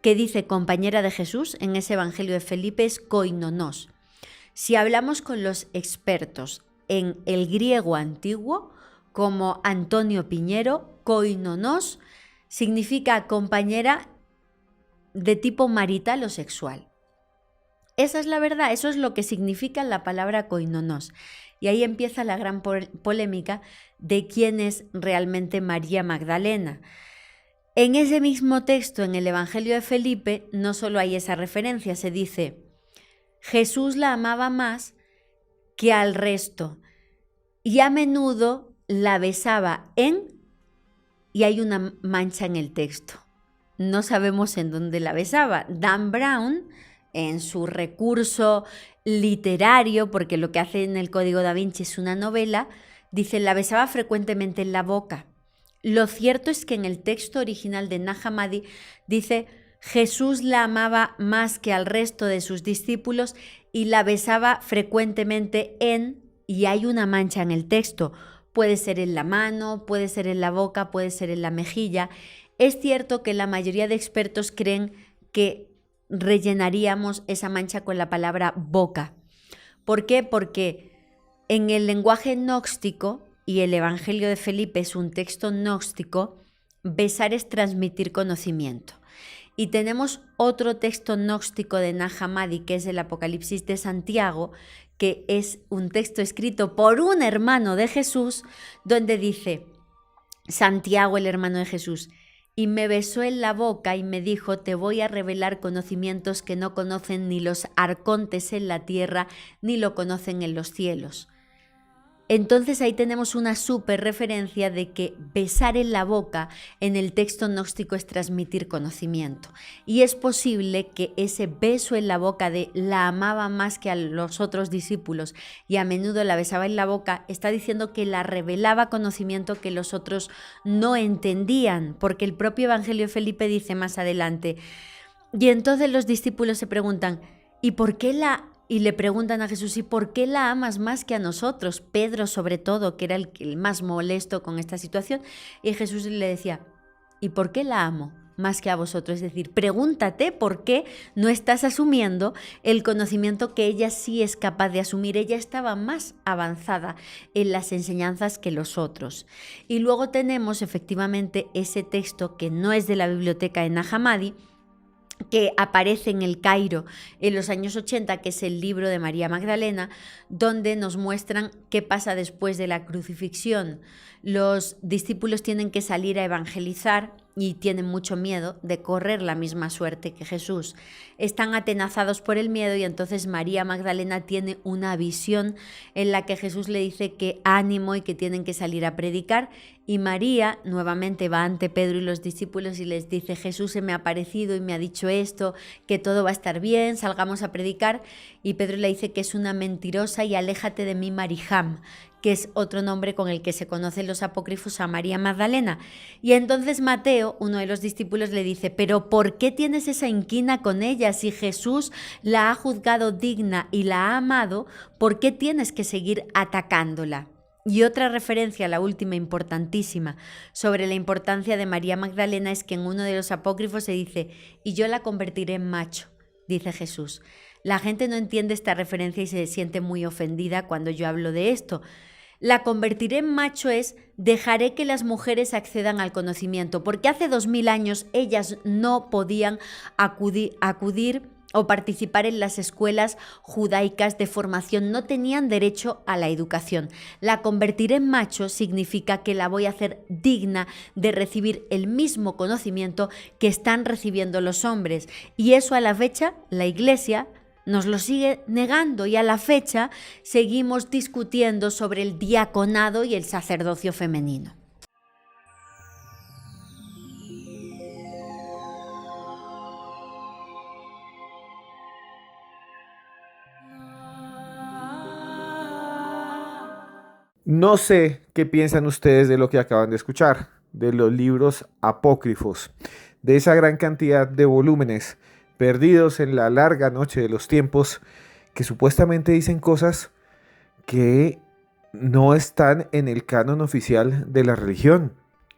que dice compañera de Jesús en ese Evangelio de Felipe es koinonos. Si hablamos con los expertos en el griego antiguo, como Antonio Piñero, koinonos significa compañera de tipo marital o sexual. Esa es la verdad, eso es lo que significa la palabra koinonos. Y ahí empieza la gran polémica de quién es realmente María Magdalena. En ese mismo texto, en el Evangelio de Felipe, no solo hay esa referencia, se dice: Jesús la amaba más que al resto y a menudo la besaba y hay una mancha en el texto. No sabemos en dónde la besaba. Dan Brown, en su recurso literario, porque lo que hace en el Código da Vinci es una novela, dice, la besaba frecuentemente en la boca. Lo cierto es que en el texto original de Nag Hammadi dice, Jesús la amaba más que al resto de sus discípulos y la besaba frecuentemente y hay una mancha en el texto. Puede ser en la mano, puede ser en la boca, puede ser en la mejilla. Es cierto que la mayoría de expertos creen que rellenaríamos esa mancha con la palabra boca. ¿Por qué? Porque en el lenguaje gnóstico, y el Evangelio de Felipe es un texto gnóstico, besar es transmitir conocimiento. Y tenemos otro texto gnóstico de Nag Hammadi, que es el Apocalipsis de Santiago, que es un texto escrito por un hermano de Jesús, donde dice, Santiago, el hermano de Jesús, y me besó en la boca y me dijo, te voy a revelar conocimientos que no conocen ni los arcontes en la tierra, ni lo conocen en los cielos. Entonces ahí tenemos una súper referencia de que besar en la boca en el texto gnóstico es transmitir conocimiento. Y es posible que ese beso en la boca de la amaba más que a los otros discípulos y a menudo la besaba en la boca, está diciendo que la revelaba conocimiento que los otros no entendían, porque el propio Evangelio de Felipe dice más adelante, y entonces los discípulos se preguntan, ¿y por qué Y le preguntan a Jesús, ¿y por qué la amas más que a nosotros? Pedro, sobre todo, que era el más molesto con esta situación. Y Jesús le decía, ¿y por qué la amo más que a vosotros? Es decir, pregúntate por qué no estás asumiendo el conocimiento que ella sí es capaz de asumir. Ella estaba más avanzada en las enseñanzas que los otros. Y luego tenemos efectivamente ese texto que no es de la biblioteca de Nag Hammadi, que aparece en el Cairo en los años 80, que es el libro de María Magdalena, donde nos muestran qué pasa después de la crucifixión. Los discípulos tienen que salir a evangelizar y tienen mucho miedo de correr la misma suerte que Jesús. Están atenazados por el miedo y entonces María Magdalena tiene una visión en la que Jesús le dice que ánimo y que tienen que salir a predicar. Y María nuevamente va ante Pedro y los discípulos y les dice, Jesús se me ha aparecido y me ha dicho esto, que todo va a estar bien, salgamos a predicar. Y Pedro le dice que es una mentirosa y aléjate de mí, Marijam, que es otro nombre con el que se conocen los apócrifos a María Magdalena. Y entonces Mateo, uno de los discípulos, le dice, ¿pero por qué tienes esa inquina con ella? Si Jesús la ha juzgado digna y la ha amado, ¿por qué tienes que seguir atacándola? Y otra referencia, la última importantísima, sobre la importancia de María Magdalena es que en uno de los apócrifos se dice, y yo la convertiré en macho, dice Jesús. La gente no entiende esta referencia y se siente muy ofendida cuando yo hablo de esto. La convertiré en macho es dejaré que las mujeres accedan al conocimiento, porque hace 2000 años ellas no podían acudir o participar en las escuelas judaicas de formación, no tenían derecho a la educación. La convertiré en macho significa que la voy a hacer digna de recibir el mismo conocimiento que están recibiendo los hombres. Y eso a la fecha, la Iglesia nos lo sigue negando y a la fecha seguimos discutiendo sobre el diaconado y el sacerdocio femenino. No sé qué piensan ustedes de lo que acaban de escuchar, de los libros apócrifos, de esa gran cantidad de volúmenes perdidos en la larga noche de los tiempos que supuestamente dicen cosas que no están en el canon oficial de la religión,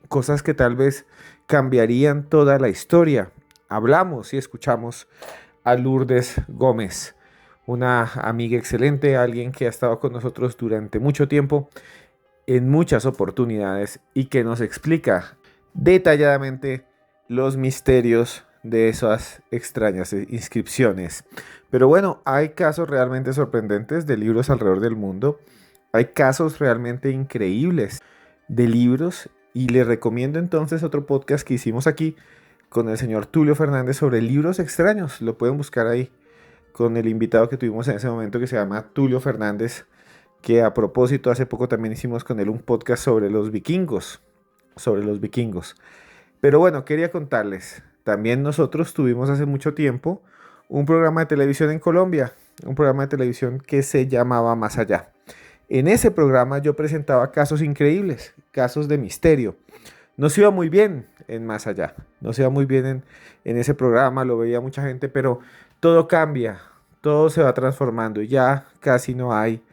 cosas que tal vez cambiarían toda la historia. Hablamos y escuchamos a Lourdes Gómez, una amiga excelente, alguien que ha estado con nosotros durante mucho tiempo, en muchas oportunidades, y que nos explica detalladamente los misterios de esas extrañas inscripciones. Pero bueno, hay casos realmente sorprendentes de libros alrededor del mundo. Hay casos realmente increíbles de libros, y les recomiendo entonces otro podcast que hicimos aquí con el señor Tulio Fernández sobre libros extraños. Lo pueden buscar ahí con el invitado que tuvimos en ese momento que se llama Tulio Fernández, que a propósito hace poco también hicimos con él un podcast sobre los vikingos. Pero bueno, quería contarles, también nosotros tuvimos hace mucho tiempo un programa de televisión en Colombia, un programa de televisión que se llamaba Más Allá. En ese programa yo presentaba casos increíbles, casos de misterio. Nos iba muy bien en Más Allá, nos iba muy bien en ese programa, lo veía mucha gente, pero todo cambia, todo se va transformando y ya casi no hay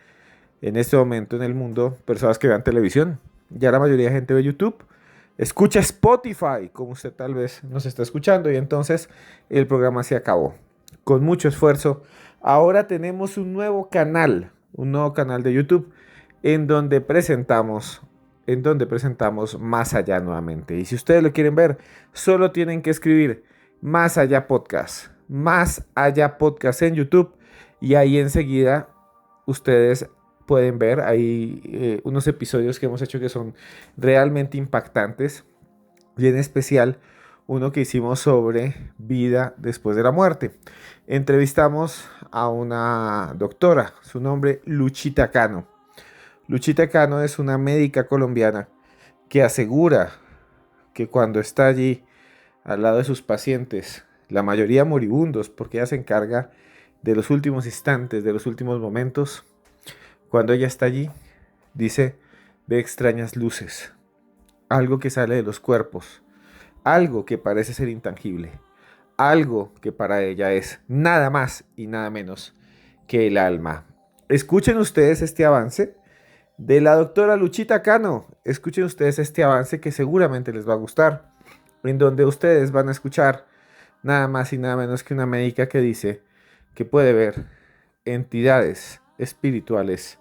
en este momento en el mundo personas que vean televisión. Ya la mayoría de gente ve YouTube, escucha Spotify, como usted tal vez nos está escuchando, y entonces el programa se acabó. Con mucho esfuerzo, ahora tenemos un nuevo canal de YouTube en donde presentamos Más Allá nuevamente. Y si ustedes lo quieren ver, solo tienen que escribir Más Allá Podcast en YouTube, y ahí enseguida ustedes pueden ver ahí unos episodios que hemos hecho que son realmente impactantes, y en especial uno que hicimos sobre vida después de la muerte. Entrevistamos a una doctora, su nombre Luchita Cano. Luchita Cano es una médica colombiana que asegura que cuando está allí al lado de sus pacientes, la mayoría moribundos, porque ella se encarga de los últimos instantes, de los últimos momentos, cuando ella está allí, dice, ve extrañas luces, algo que sale de los cuerpos, algo que parece ser intangible, algo que para ella es nada más y nada menos que el alma. Escuchen ustedes este avance de la doctora Luchita Cano. Escuchen ustedes este avance que seguramente les va a gustar, en donde ustedes van a escuchar nada más y nada menos que una médica que dice que puede ver entidades espirituales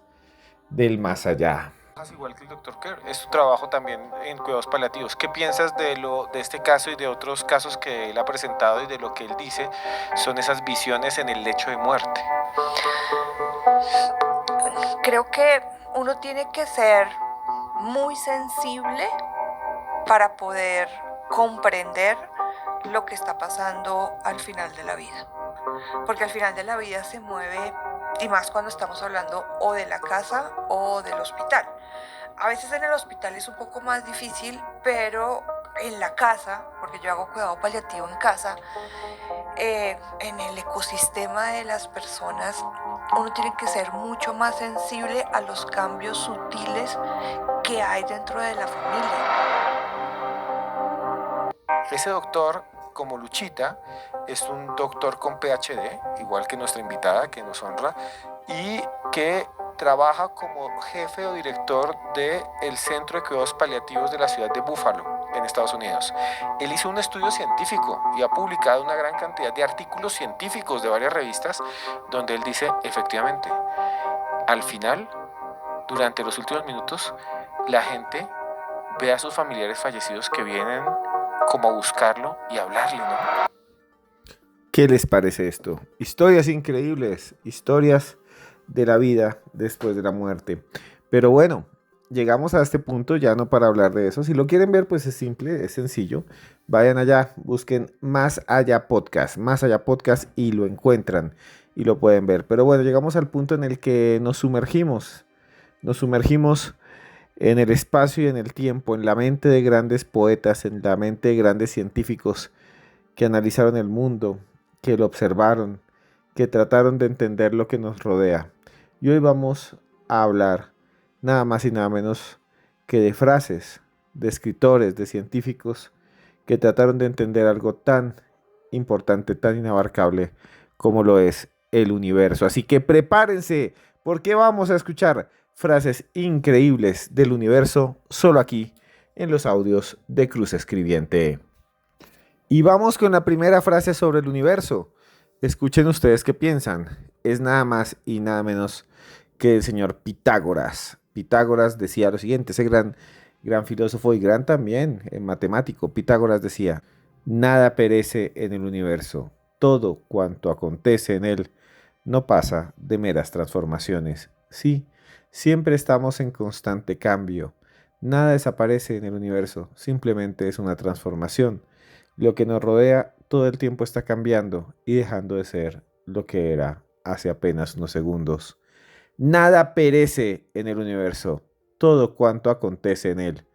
del más allá. Igual que el doctor Kerr, es tu trabajo también en cuidados paliativos. ¿Qué piensas de este caso y de otros casos que él ha presentado y de lo que él dice son esas visiones en el lecho de muerte? Creo que uno tiene que ser muy sensible para poder comprender lo que está pasando al final de la vida. Porque al final de la vida se mueve, y más cuando estamos hablando o de la casa o del hospital. A veces en el hospital es un poco más difícil, pero en la casa, porque yo hago cuidado paliativo en casa, en el ecosistema de las personas, uno tiene que ser mucho más sensible a los cambios sutiles que hay dentro de la familia. Ese doctor, como Luchita, es un doctor con PhD, igual que nuestra invitada, que nos honra, y que trabaja como jefe o director del Centro de Cuidados Paliativos de la ciudad de Buffalo, en Estados Unidos. Él hizo un estudio científico y ha publicado una gran cantidad de artículos científicos de varias revistas, donde él dice, efectivamente, al final, durante los últimos minutos, la gente ve a sus familiares fallecidos que vienen como a buscarlo y a hablarle, ¿no? ¿Qué les parece esto? Historias increíbles, historias de la vida después de la muerte. Pero bueno, llegamos a este punto ya no para hablar de eso. Si lo quieren ver, pues es simple, es sencillo. Vayan allá, busquen Más Allá Podcast y lo encuentran y lo pueden ver. Pero bueno, llegamos al punto en el que nos sumergimos en el espacio y en el tiempo, en la mente de grandes poetas, en la mente de grandes científicos que analizaron el mundo, que lo observaron, que trataron de entender lo que nos rodea. Y hoy vamos a hablar nada más y nada menos que de frases, de escritores, de científicos que trataron de entender algo tan importante, tan inabarcable como lo es el universo. Así que prepárense, porque vamos a escuchar frases increíbles del universo solo aquí en los audios de Cruz Escribiente. Y vamos con la primera frase sobre el universo. Escuchen ustedes qué piensan. Es nada más y nada menos que el señor Pitágoras. Pitágoras decía lo siguiente, ese gran filósofo y gran también matemático. Pitágoras decía, nada perece en el universo. Todo cuanto acontece en él no pasa de meras transformaciones. Sí, siempre estamos en constante cambio. Nada desaparece en el universo, simplemente es una transformación. Lo que nos rodea todo el tiempo está cambiando y dejando de ser lo que era hace apenas unos segundos. Nada perece en el universo. Todo cuanto acontece en él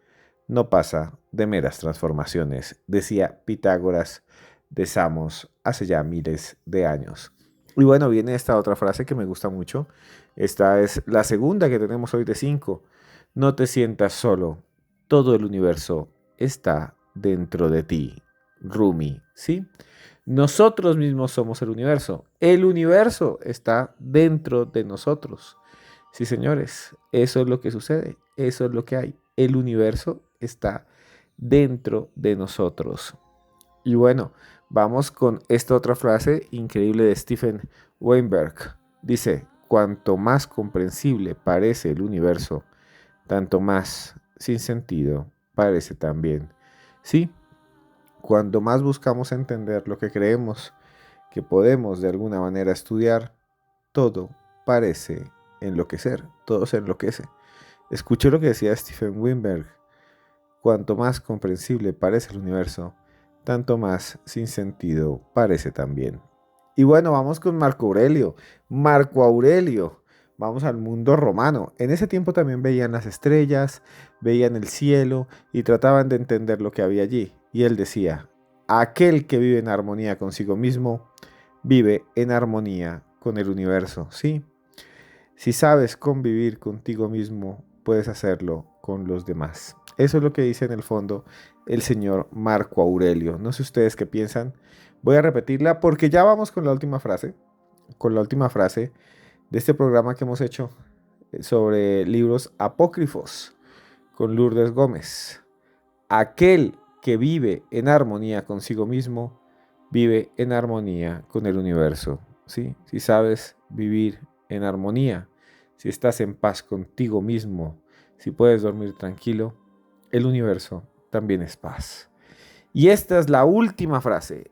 no pasa de meras transformaciones, decía Pitágoras de Samos hace ya miles de años. Y bueno, viene esta otra frase que me gusta mucho. Esta es la segunda que tenemos hoy de 5. No te sientas solo. Todo el universo está dentro de ti. Rumi, ¿sí? Nosotros mismos somos el universo. El universo está dentro de nosotros. Sí, señores, eso es lo que sucede. Eso es lo que hay. El universo está dentro de nosotros. Y bueno, vamos con esta otra frase increíble de Stephen Weinberg. Dice, cuanto más comprensible parece el universo, tanto más sin sentido parece también. Sí, cuando más buscamos entender lo que creemos que podemos de alguna manera estudiar, todo parece enloquecer, todo se enloquece. Escuché lo que decía Stephen Weinberg. Cuanto más comprensible parece el universo, tanto más sin sentido parece también. Y bueno, vamos con Marco Aurelio. Marco Aurelio. Vamos al mundo romano. En ese tiempo también veían las estrellas, veían el cielo y trataban de entender lo que había allí. Y él decía, aquel que vive en armonía consigo mismo, vive en armonía con el universo. ¿Sí? Si sabes convivir contigo mismo, puedes hacerlo con los demás. Eso es lo que dice en el fondo el señor Marco Aurelio. No sé ustedes qué piensan. Voy a repetirla porque ya vamos con la última frase. Con la última frase de este programa que hemos hecho sobre libros apócrifos con Lourdes Gómez. Aquel que vive en armonía consigo mismo, vive en armonía con el universo. ¿Sí? Si sabes vivir en armonía, si estás en paz contigo mismo, si puedes dormir tranquilo, el universo también es paz. Y esta es la última frase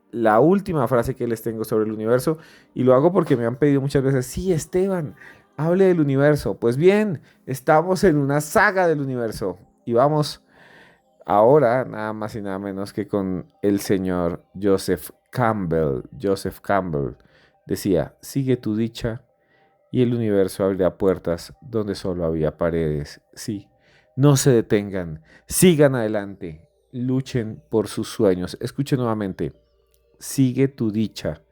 que les tengo sobre el universo, y lo hago porque me han pedido muchas veces, sí, Esteban, hable del universo. Pues bien, estamos en una saga del universo y vamos ahora nada más y nada menos que con el señor Joseph Campbell. Joseph Campbell decía, sigue tu dicha y el universo abrirá puertas donde solo había paredes. Sí, no se detengan, sigan adelante, luchen por sus sueños. Escuchen nuevamente, sigue tu dicha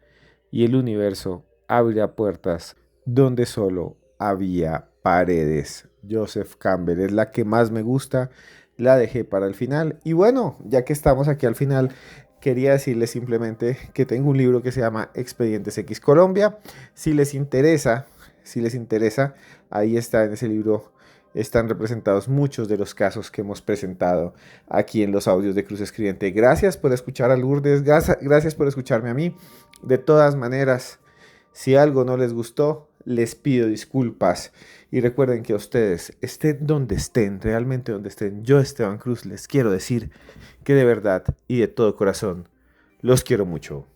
y el universo abrirá puertas donde solo había paredes. Joseph Campbell es la que más me gusta, la dejé para el final. Y bueno, ya que estamos aquí al final, quería decirles simplemente que tengo un libro que se llama Expedientes X Colombia. Si les interesa, ahí está en ese libro. Están representados muchos de los casos que hemos presentado aquí en los audios de Cruz Escribiente. Gracias por escuchar a Lourdes, gracias por escucharme a mí. De todas maneras, si algo no les gustó, les pido disculpas. Y recuerden que a ustedes, estén donde estén, realmente donde estén, yo, Esteban Cruz, les quiero decir que de verdad y de todo corazón, los quiero mucho.